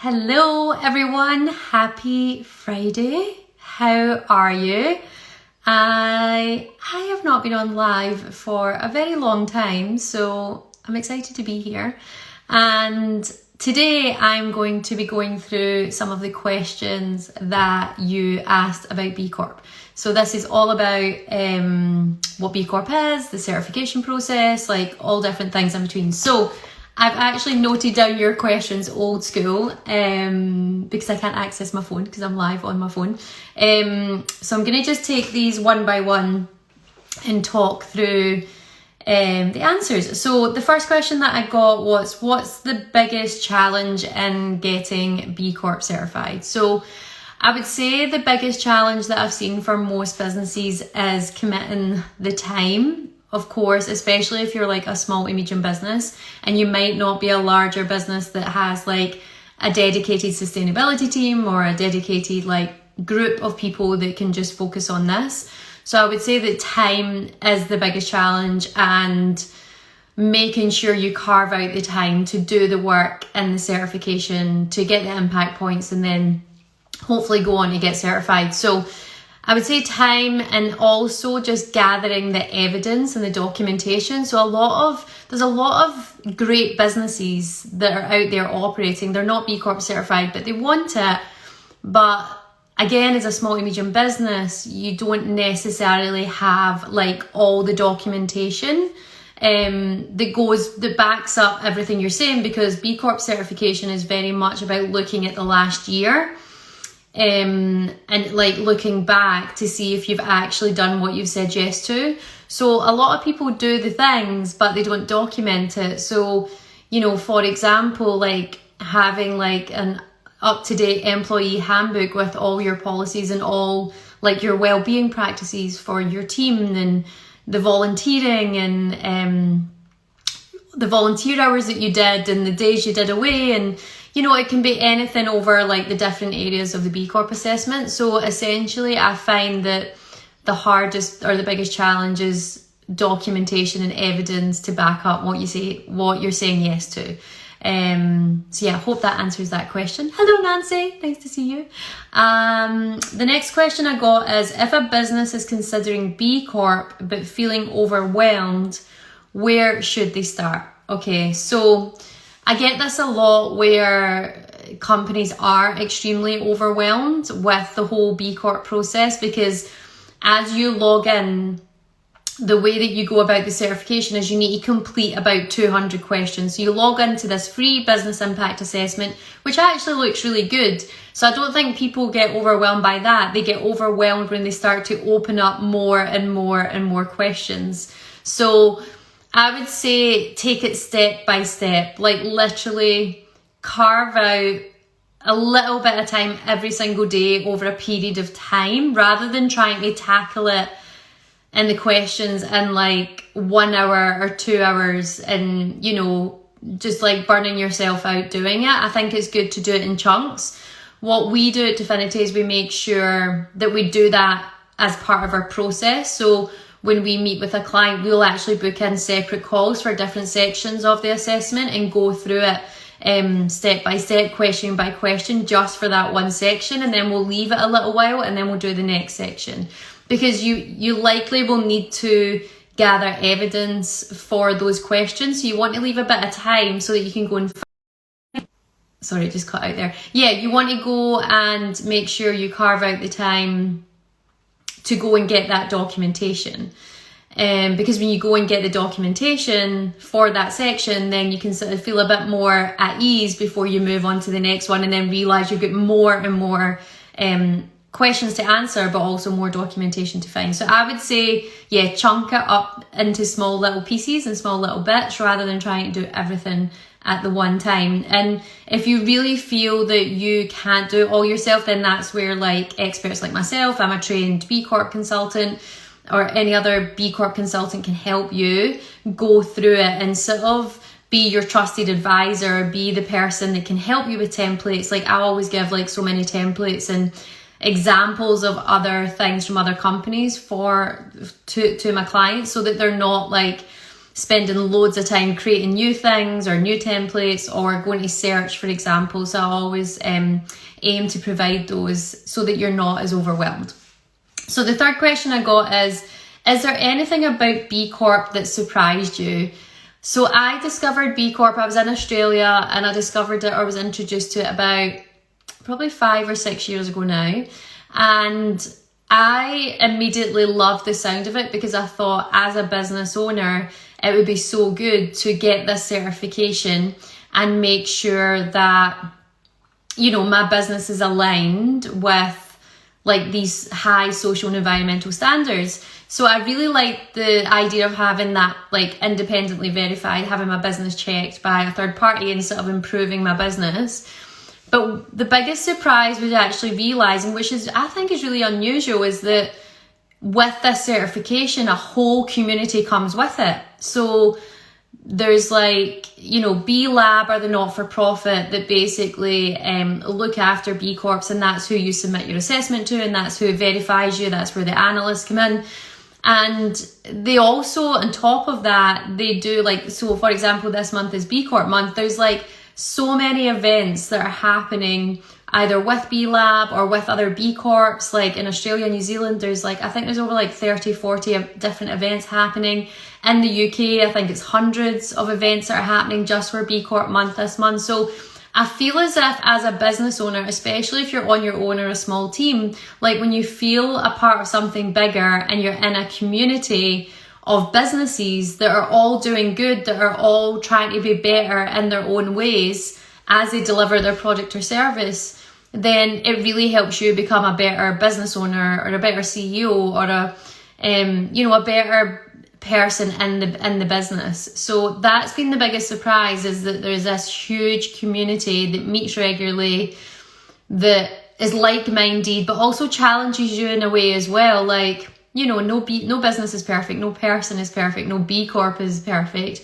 Hello everyone, happy Friday. How are you? I have not been on live for a very long time, so I'm excited to be here. And today I'm going to be going through some of the questions that you asked about B Corp. So this is all about what B Corp is, the certification process, like all different things in between. So I've actually noted down your questions old school because I can't access my phone because I'm live on my phone. So I'm going to just take these one by one and talk through the answers. So the first question that I got was, what's the biggest challenge in getting B Corp certified? So I would say the biggest challenge that I've seen for most businesses is committing the time. Of course, especially if you're like a small to medium business and you might not be a larger business that has like a dedicated sustainability team or a dedicated like group of people that can just focus on this. So I would say that time is the biggest challenge, and making sure you carve out the time to do the work and the certification to get the impact points and then hopefully go on to get certified. So I would say time, and also just gathering the evidence and the documentation. So there's a lot of great businesses that are out there operating. They're not B Corp certified, but they want it. But again, as a small to medium business, you don't necessarily have like all the documentation that backs up everything you're saying, because B Corp certification is very much about looking at the last year. And like looking back to see if you've actually done what you've said yes to. So a lot of people do the things, but they don't document it. So, you know, for example, like having like an up-to-date employee handbook with all your policies and all like your well-being practices for your team, and the volunteering and the volunteer hours that you did and the days you did away, and you know, it can be anything over like the different areas of the B Corp assessment. So essentially I find that the hardest or the biggest challenge is documentation and evidence to back up what you're saying yes to. So yeah, I hope that answers that question. Hello Nancy, nice to see you. The next question I got is, if a business is considering B Corp but feeling overwhelmed, where should they start? Okay, so I get this a lot where companies are extremely overwhelmed with the whole B Corp process, because as you log in, the way that you go about the certification is you need to complete about 200 questions. So you log into this free business impact assessment, which actually looks really good. So I don't think people get overwhelmed by that. They get overwhelmed when they start to open up more and more and more questions. So I would say take it step by step, like literally carve out a little bit of time every single day over a period of time, rather than trying to tackle it in the questions in like 1 hour or 2 hours and, you know, just like burning yourself out doing it. I think it's good to do it in chunks. What we do at Definity is we make sure that we do that as part of our process. So when we meet with a client, we'll actually book in separate calls for different sections of the assessment and go through it step by step, question by question, just for that one section. And then we'll leave it a little while and then we'll do the next section. Because you likely will need to gather evidence for those questions. So you want to leave a bit of time so that you can go and sorry, it just cut out there. Yeah, you want to go and make sure you carve out the time to go and get that documentation. Because when you go and get the documentation for that section, then you can sort of feel a bit more at ease before you move on to the next one, and then realise you've got more and more questions to answer, but also more documentation to find. So I would say, yeah, chunk it up into small little pieces and small little bits, rather than trying to do everything at the one time. And if you really feel that you can't do it all yourself, then that's where like experts like myself, I'm a trained B Corp consultant, or any other B Corp consultant can help you go through it and sort of be your trusted advisor, be the person that can help you with templates. Like I always give like so many templates and examples of other things from other companies to my clients, so that they're not like spending loads of time creating new things or new templates or going to search for examples. So I always aim to provide those so that you're not as overwhelmed. So the third question I got is there anything about B Corp that surprised you? So I discovered B Corp, I was in Australia and I discovered it, or was introduced to it about probably 5 or 6 years ago now. And I immediately loved the sound of it because I thought, as a business owner, it would be so good to get this certification and make sure that, you know, my business is aligned with like these high social and environmental standards. So I really like the idea of having that like independently verified, having my business checked by a third party and sort of improving my business. But the biggest surprise was actually realizing, which is, I think is really unusual, is that with this certification, a whole community comes with it. So there's like, you know, B Lab are the not-for-profit that basically look after B Corps, and that's who you submit your assessment to, and that's who verifies you. That's where the analysts come in. And they also, on top of that, they do like, so for example, this month is B Corp month. There's like so many events that are happening either with B Lab or with other B Corps. Like in Australia, New Zealand, there's like, I think there's over like 30, 40 different events happening. In the UK, I think it's hundreds of events that are happening just for B Corp month this month. So I feel as if, as a business owner, especially if you're on your own or a small team, like when you feel a part of something bigger and you're in a community of businesses that are all doing good, that are all trying to be better in their own ways as they deliver their product or service, then it really helps you become a better business owner or a better CEO or a better person in the business. So that's been the biggest surprise, is that there's this huge community that meets regularly, that is like-minded, but also challenges you in a way as well. Like, you know, no business is perfect, no person is perfect, no B Corp is perfect.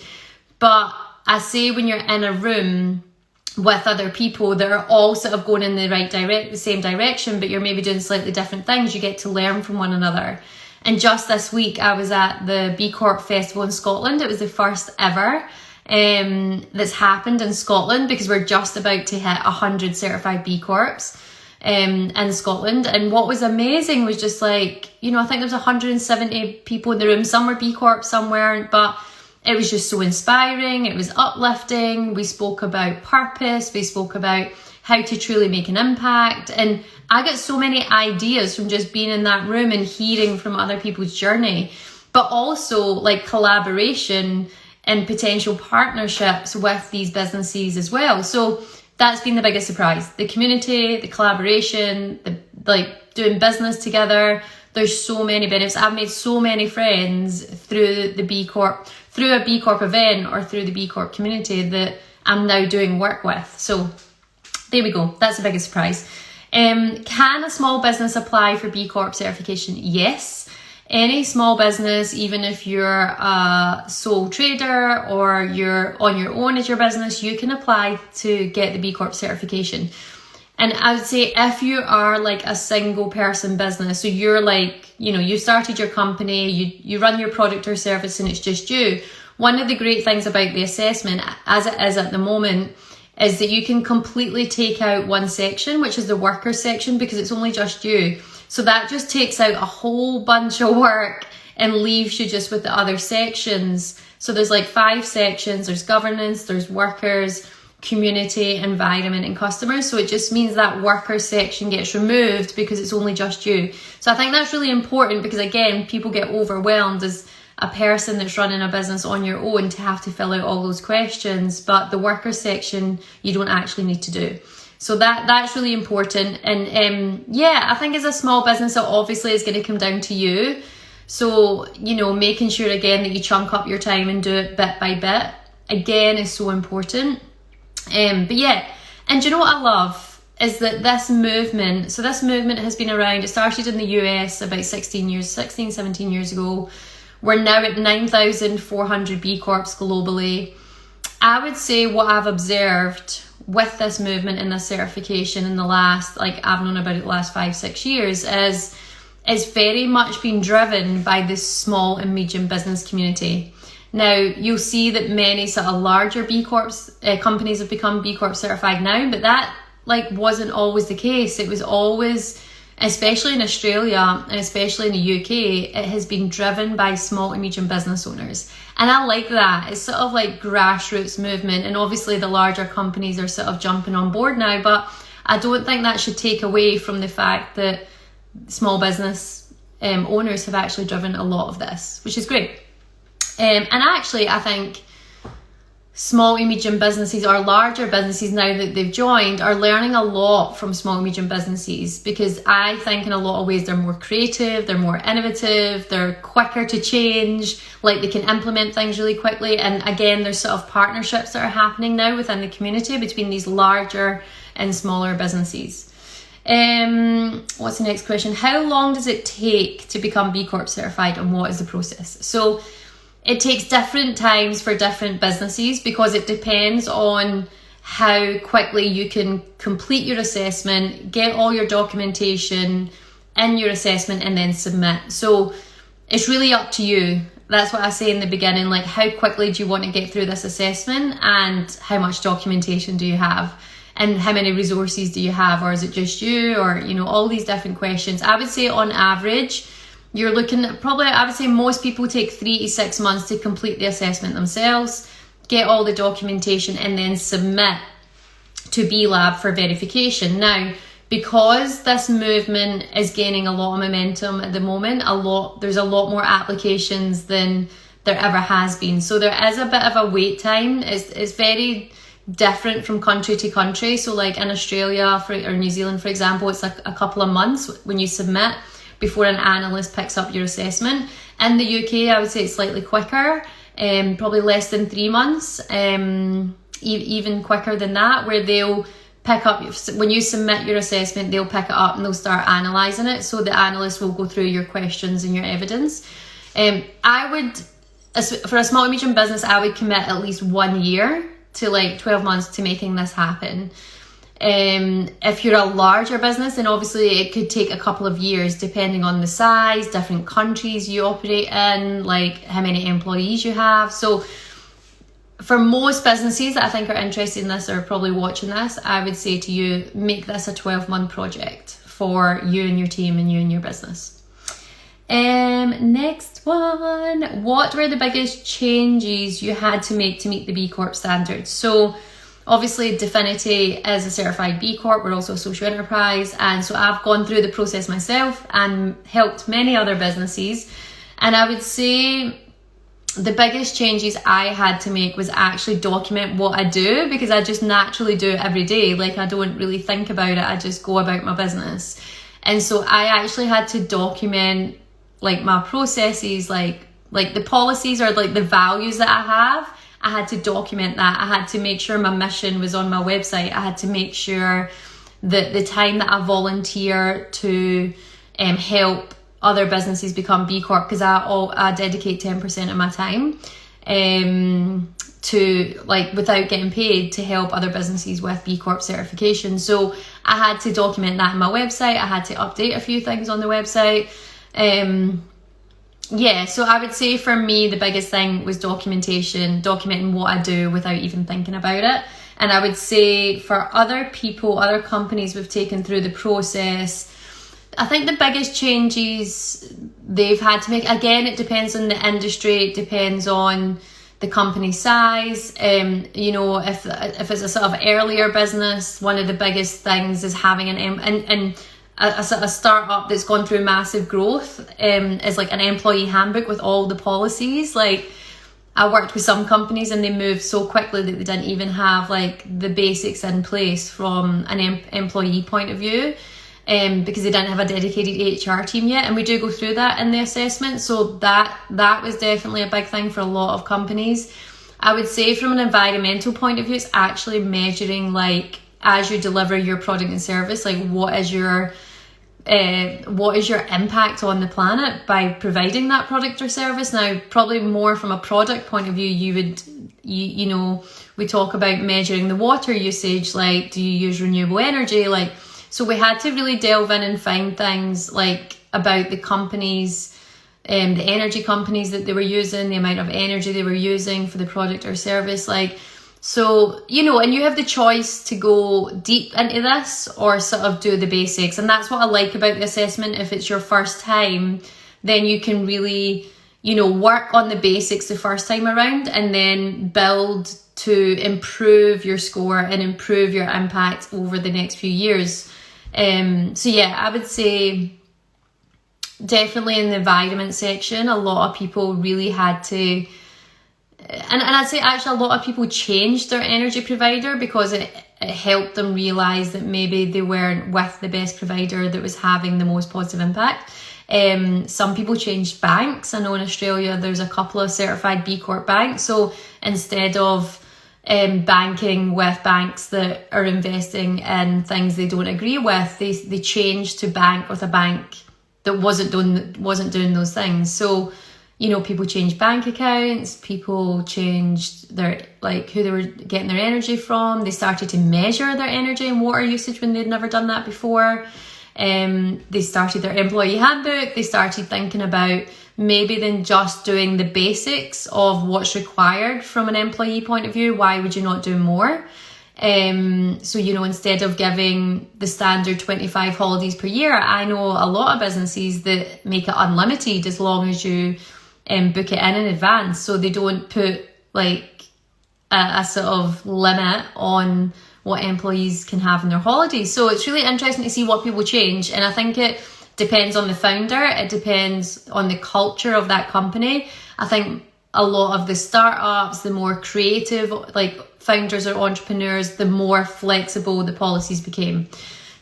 But I say, when you're in a room with other people that are all sort of going in the same direction, but you're maybe doing slightly different things, you get to learn from one another. And just this week, I was at the B Corp Festival in Scotland. It was the first ever that's happened in Scotland, because we're just about to hit 100 certified B Corps in Scotland. And what was amazing was just like, you know, I think there was 170 people in the room. Some were B Corp, some weren't, but it was just so inspiring. It was uplifting. We spoke about purpose. We spoke about how to truly make an impact. And I got so many ideas from just being in that room and hearing from other people's journey, but also like collaboration and potential partnerships with these businesses as well. So that's been the biggest surprise. The community, the collaboration, the like doing business together. There's so many benefits. I've made so many friends through the B Corp, through a B Corp event or through the B Corp community that I'm now doing work with. So there we go. That's the biggest surprise. Can a small business apply for B Corp certification? Yes. Any small business, even if you're a sole trader or you're on your own as your business, you can apply to get the B Corp certification. And I would say, if you are like a single person business, so you're like, you know, you started your company, you run your product or service and it's just you. One of the great things about the assessment, as it is at the moment, is that you can completely take out one section, which is the worker section, because it's only just you. So that just takes out a whole bunch of work and leaves you just with the other sections. So there's like 5 sections. There's governance, there's workers, community, environment, and customers. So it just means that worker section gets removed because it's only just you. So I think that's really important, because again, people get overwhelmed as a person that's running a business on your own to have to fill out all those questions, but the worker section you don't actually need to do. So that's really important. And I think as a small business, it obviously is going to come down to you. So, you know, making sure again that you chunk up your time and do it bit by bit again is so important. And you know what I love is that this movement has been around. It started in the US about 17 years ago. We're now at 9,400 B Corps globally. I would say what I've observed with this movement and this certification in the last, I've known about it the last 5-6 years, is very much been driven by this small and medium business community. Now, you'll see that many sort of larger B Corp companies have become B Corp certified now, but that like wasn't always the case. It was always, especially in Australia and especially in the UK, it has been driven by small and medium business owners. And I like that. It's sort of like grassroots movement, and obviously the larger companies are sort of jumping on board now, but I don't think that should take away from the fact that small business owners have actually driven a lot of this, which is great. And actually, I think small and medium businesses or larger businesses now that they've joined are learning a lot from small and medium businesses, because I think in a lot of ways they're more creative, they're more innovative, they're quicker to change, like they can implement things really quickly. And again, there's sort of partnerships that are happening now within the community between these larger and smaller businesses. What's the next question? How long does it take to become B Corp certified, and what is the process? So it takes different times for different businesses, because it depends on how quickly you can complete your assessment, get all your documentation in your assessment, and then submit. So it's really up to you. That's what I say in the beginning, like how quickly do you want to get through this assessment, and how much documentation do you have, and how many resources do you have, or is it just you, or all these different questions. I would say on average, you're looking at probably, I would say most people take 3 to 6 months to complete the assessment themselves, get all the documentation, and then submit to B Lab for verification. Now, because this movement is gaining a lot of momentum at the moment, there's a lot more applications than there ever has been. So there is a bit of a wait time. It's very different from country to country. So like in Australia or New Zealand, for example, it's like a couple of months when you submit before an analyst picks up your assessment. In the UK, I would say it's slightly quicker, probably less than 3 months, even quicker than that, where they'll pick up, when you submit your assessment, they'll pick it up and they'll start analysing it. So the analyst will go through your questions and your evidence. I would, for a small and medium business, I would commit at least 1 year to like 12 months to making this happen. If you're a larger business, then obviously it could take a couple of years depending on the size, different countries you operate in, like how many employees you have. So for most businesses that I think are interested in this or probably watching this, I would say to you, make this a 12-month project for you and your team and you and your business. Next one, what were the biggest changes you had to make to meet the B Corp standards? So obviously, Definity is a certified B Corp. We're also a social enterprise. And so I've gone through the process myself and helped many other businesses. And I would say the biggest changes I had to make was actually document what I do, because I just naturally do it every day. Like I don't really think about it. I just go about my business. And so I actually had to document like my processes, like the policies or like the values that I have. I had to document that. I had to make sure my mission was on my website. I had to make sure that the time that I volunteer to help other businesses become B Corp, because I dedicate 10% of my time to, like, without getting paid, to help other businesses with B Corp certification. So I had to document that on my website. I had to update a few things on the website. Yeah, so I would say for me, the biggest thing was documentation, documenting what I do without even thinking about it. And I would say for other people, other companies we've taken through the process, I think the biggest changes they've had to make, again, it depends on the industry, it depends on the company size. If it's a sort of earlier business, one of the biggest things is having a startup that's gone through massive growth is like an employee handbook with all the policies. Like I worked with some companies and they moved so quickly that they didn't even have like the basics in place from an employee point of view, because they didn't have a dedicated HR team yet. And we do go through that in the assessment. So that was definitely a big thing for a lot of companies. I would say from an environmental point of view, it's actually measuring, like, as you deliver your product and service, like what is your impact on the planet by providing that product or service. Now, probably more from a product point of view, we talk about measuring the water usage, like do you use renewable energy, like, so we had to really delve in and find things like about the company's the energy companies that they were using, the amount of energy they were using for the product or service. Like, so, you know, and you have the choice to go deep into this or sort of do the basics. And that's what I like about the assessment. If it's your first time, then you can really, you know, work on the basics the first time around and then build to improve your score and improve your impact over the next few years. So yeah, I would say definitely in the environment section, a lot of people really had to, and I'd say actually a lot of people changed their energy provider because it helped them realise that maybe they weren't with the best provider that was having the most positive impact. Some people changed banks. I know in Australia there's a couple of certified B Corp banks. So instead of banking with banks that are investing in things they don't agree with, they changed to bank with a bank that wasn't doing those things. So, you know, people changed bank accounts, people changed their, like, who they were getting their energy from. They started to measure their energy and water usage when they'd never done that before. They started their employee handbook. They started thinking about maybe than just doing the basics of what's required from an employee point of view. Why would you not do more? So, you know, instead of giving the standard 25 holidays per year, I know a lot of businesses that make it unlimited as long as you book it in advance. So they don't put like a sort of limit on what employees can have in their holidays. So it's really interesting to see what people change. And I think it depends on the founder. It depends on the culture of that company. I think a lot of the startups, the more creative, like founders or entrepreneurs, the more flexible the policies became.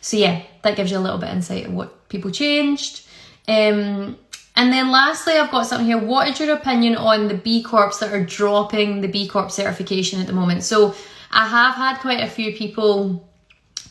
So yeah, that gives you a little bit of insight of what people changed. And then lastly, I've got something here. What is your opinion on the B Corps that are dropping the B Corp certification at the moment? So I have had quite a few people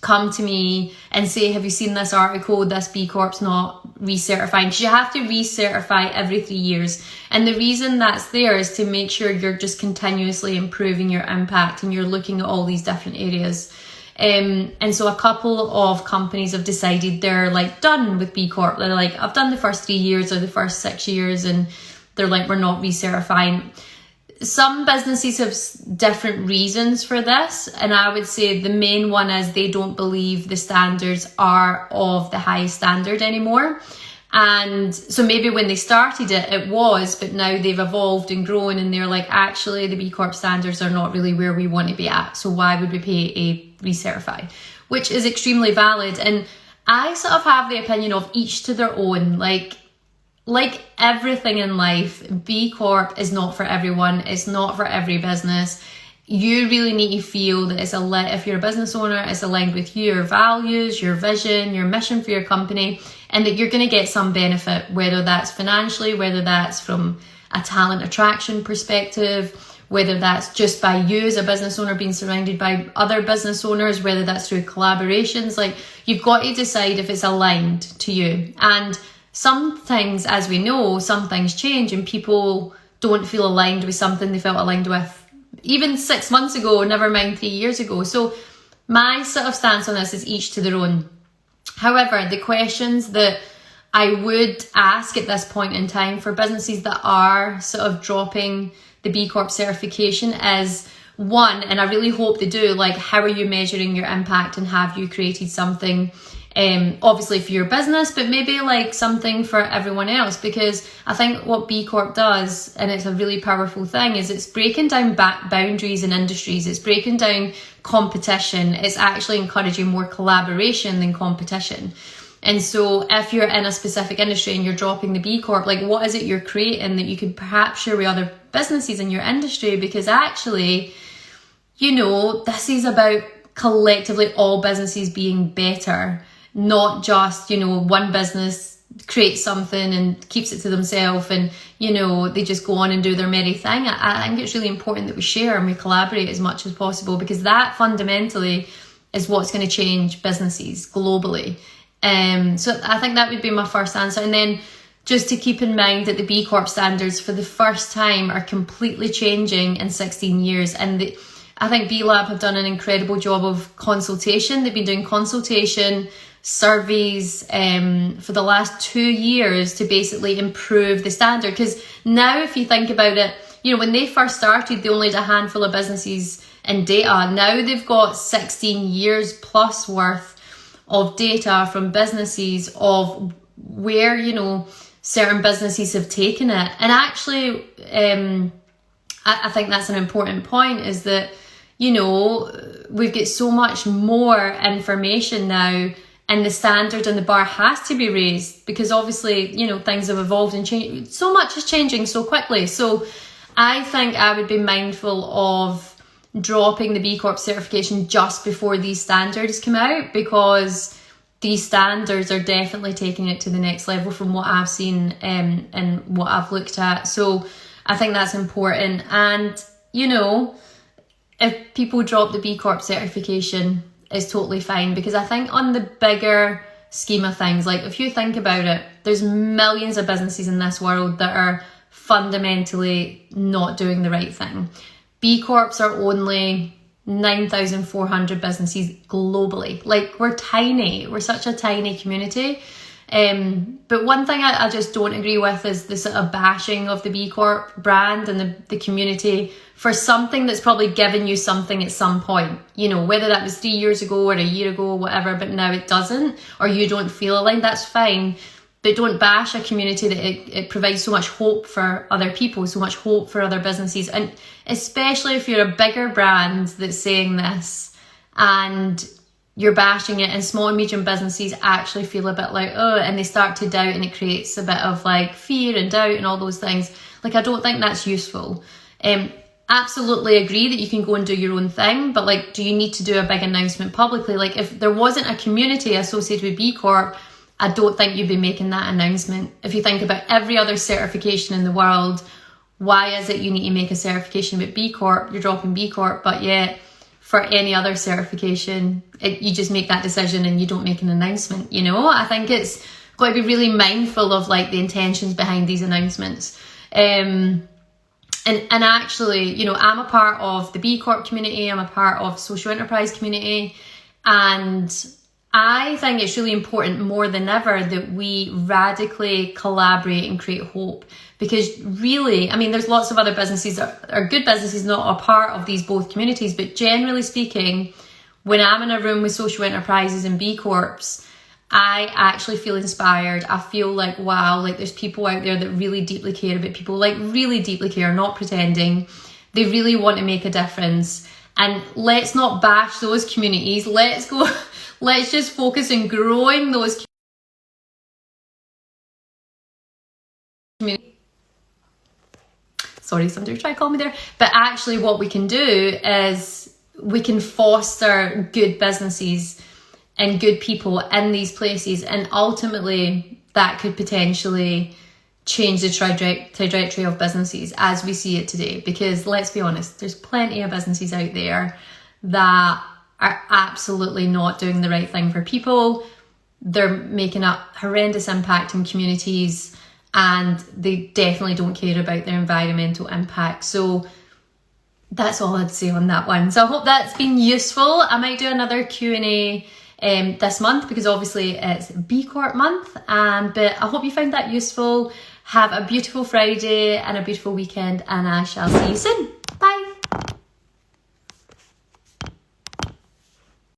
come to me and say, have you seen this article? This B Corp's not recertifying. Because you have to recertify every 3 years. And the reason that's there is to make sure you're just continuously improving your impact and you're looking at all these different areas. And so a couple of companies have decided they're like done with B Corp. They're like, I've done the first 3 years or the first 6 years, and they're like, we're not recertifying. Some businesses have different reasons for this, and I would say the main one is they don't believe the standards are of the highest standard anymore. And so maybe when they started it, it was, but now they've evolved and grown and they're like, actually the B Corp standards are not really where we want to be at. So why would we pay a recertify? Which is extremely valid. And I sort of have the opinion of each to their own. Like everything in life, B Corp is not for everyone. It's not for every business. You really need to feel that if you're a business owner, it's aligned with your values, your vision, your mission for your company, and that you're going to get some benefit, whether that's financially, whether that's from a talent attraction perspective, whether that's just by you as a business owner being surrounded by other business owners, whether that's through collaborations. Like, you've got to decide if it's aligned to you. And some things, as we know, some things change and people don't feel aligned with something they felt aligned with even 6 months ago, never mind 3 years ago. So my sort of stance on this is each to their own. However, the questions that I would ask at this point in time for businesses that are sort of dropping the B Corp certification is, one, and I really hope they do, like, how are you measuring your impact, and have you created something obviously for your business, but maybe like something for everyone else? Because I think what B Corp does, and it's a really powerful thing, is it's breaking down boundaries in industries. It's breaking down competition. It's actually encouraging more collaboration than competition. And so if you're in a specific industry and you're dropping the B Corp, like, what is it you're creating that you could perhaps share with other businesses in your industry? Because actually, you know, this is about collectively all businesses being better. Not just, you know, one business creates something and keeps it to themselves and, you know, they just go on and do their merry thing. I think it's really important that we share and we collaborate as much as possible, because that fundamentally is what's going to change businesses globally. So I think that would be my first answer. And then just to keep in mind that the B Corp standards for the first time are completely changing in 16 years. And I think B Lab have done an incredible job of consultation. They've been doing consultation surveys for the last 2 years to basically improve the standard. Because now if you think about it, you know, when they first started, they only had a handful of businesses in data. Now they've got 16 years plus worth of data from businesses of where, you know, certain businesses have taken it. And actually, I think that's an important point, is that, you know, we've got so much more information now, and the standard and the bar has to be raised, because obviously, you know, things have evolved and changed. So much is changing so quickly. So I think I would be mindful of dropping the B Corp certification just before these standards come out, because these standards are definitely taking it to the next level from what I've seen and what I've looked at. So I think that's important. And, you know, if people drop the B Corp certification, it's totally fine, because I think on the bigger scheme of things, like if you think about it, there's millions of businesses in this world that are fundamentally not doing the right thing. B Corps are only 9,400 businesses globally. Like, we're tiny. We're such a tiny community. But one thing I just don't agree with is the sort of bashing of the B Corp brand and the community for something that's probably given you something at some point. You know, whether that was 3 years ago or a year ago or whatever, but now it doesn't, or you don't feel aligned, that's fine. But don't bash a community that it provides so much hope for other people, so much hope for other businesses. And especially if you're a bigger brand that's saying this and you're bashing it, and small and medium businesses actually feel a bit like, oh, and they start to doubt, and it creates a bit of like fear and doubt and all those things. Like, I don't think that's useful. Absolutely agree that you can go and do your own thing, but like, do you need to do a big announcement publicly? Like, if there wasn't a community associated with B Corp, I don't think you'd be making that announcement. If you think about every other certification in the world, why is it you need to make a certification with B Corp? You're dropping B Corp, but yet for any other certification, you just make that decision and you don't make an announcement, you know? I think it's got to be really mindful of like the intentions behind these announcements. And actually, you know, I'm a part of the B Corp community, I'm a part of social enterprise community, and I think it's really important more than ever that we radically collaborate and create hope. Because really, I mean, there's lots of other businesses that are good businesses not a part of these both communities, but generally speaking, when I'm in a room with social enterprises and B Corps, I actually feel inspired. I feel like, wow, like there's people out there that really deeply care about people, like really deeply care, not pretending. They really want to make a difference. And let's not bash those communities. Let's just focus on growing those communities. Sorry, somebody tried to call me there. But actually what we can do is we can foster good businesses and good people in these places, and ultimately that could potentially change the trajectory of businesses as we see it today. Because let's be honest, there's plenty of businesses out there that are absolutely not doing the right thing for people. They're making a horrendous impact in communities, and they definitely don't care about their environmental impact. So that's all I'd say on that one. So I hope that's been useful. I might do another Q&A this month, because obviously it's B Corp month, but I hope you found that useful. Have a beautiful Friday and a beautiful weekend, and I shall see you soon.